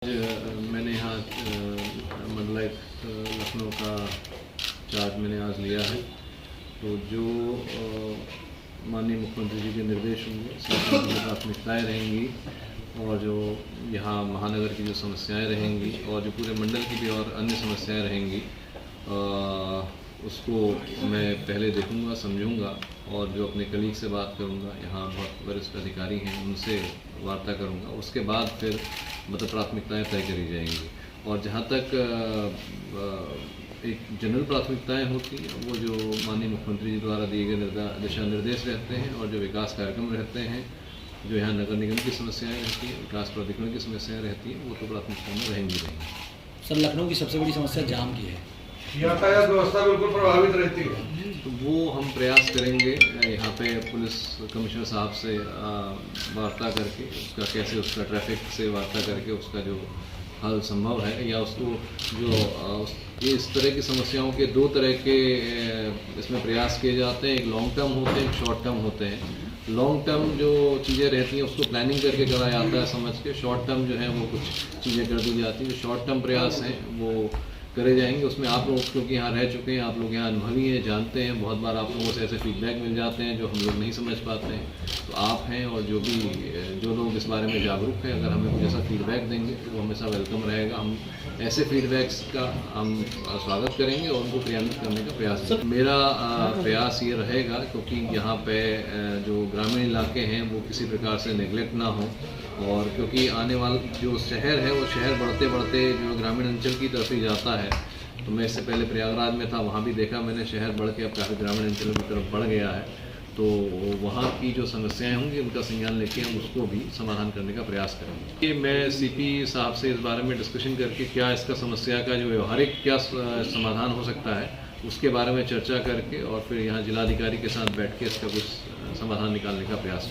मैंने यहाँ मंडलायुक्त लखनऊ का चार्ज मैंने आज लिया है। तो जो माननीय मुख्यमंत्री जी के निर्देश होंगे उसमें प्राथमिकताएँ रहेंगी और जो यहाँ महानगर की जो समस्याएं रहेंगी और जो पूरे मंडल की भी और अन्य समस्याएं रहेंगी उसको मैं पहले देखूंगा, समझूंगा और जो अपने कलीग से बात करूंगा, यहाँ बहुत वरिष्ठ अधिकारी हैं उनसे वार्ता करूंगा। उसके बाद फिर मतलब प्राथमिकताएं तय करी जाएंगी। और जहाँ तक एक जनरल प्राथमिकताएं होती हैं वो जो माननीय मुख्यमंत्री जी द्वारा दिए गए दिशा निर्देश रहते हैं और जो विकास कार्यक्रम रहते हैं, जो यहाँ नगर निगम की समस्याएं रहती हैं, विकास प्राधिकरण की समस्याएं रहती हैं, वो तो प्राथमिकता में रहेंगी। सर, लखनऊ की सबसे बड़ी समस्या जाम की है, यातायात व्यवस्था बिल्कुल प्रभावित रहती है। तो वो हम प्रयास करेंगे यहाँ पे पुलिस कमिश्नर साहब से वार्ता करके उसका ट्रैफिक से वार्ता करके उसका जो हल संभव है या उसको जो इस तरह की समस्याओं के दो तरह के इसमें प्रयास किए जाते हैं। एक लॉन्ग टर्म होते हैं, एक शॉर्ट टर्म होते हैं। लॉन्ग टर्म जो चीज़ें रहती हैं उसको प्लानिंग करके करा जाता है समझ के। शॉर्ट टर्म जो है वो कुछ चीज़ें कर दी जाती हैं। जो शॉर्ट टर्म प्रयास हैं वो करे जाएंगे। उसमें आप लोग क्योंकि यहाँ रह चुके हैं, आप लोग यहाँ अनुभवी हैं, जानते हैं, बहुत बार आप लोगों से ऐसे फीडबैक मिल जाते हैं जो हम लोग नहीं समझ पाते हैं। तो आप हैं और जो लोग इस बारे में जागरूक हैं, अगर हमें कुछ ऐसा फीडबैक देंगे तो वो हमेशा वेलकम रहेगा। हम ऐसे फीडबैक्स का हम स्वागत करेंगे और उनको क्रियान्वित करने का प्रयास करेंगे। मेरा प्रयास ये रहेगा क्योंकि यहाँ पे जो ग्रामीण इलाके हैं वो किसी प्रकार से नेग्लेक्ट ना हो और क्योंकि आने वाला जो शहर है वो शहर बढ़ते बढ़ते जो ग्रामीण अंचल की तरफ ही जाता है। तो मैं इससे पहले प्रयागराज में था, वहाँ भी देखा मैंने शहर बढ़ के अब काफ़ी ग्रामीण अंचलों की तरफ बढ़ गया है। तो वहाँ की जो समस्याएं होंगी उनका संज्ञान लेके हम उसको भी समाधान करने का प्रयास करेंगे। ये मैं सीपी साहब से इस बारे में डिस्कशन करके क्या इसका समस्या का जो व्यवहारिक क्या समाधान हो सकता है उसके बारे में चर्चा करके और फिर यहाँ जिलाधिकारी के साथ बैठ के इसका कुछ समाधान निकालने का प्रयास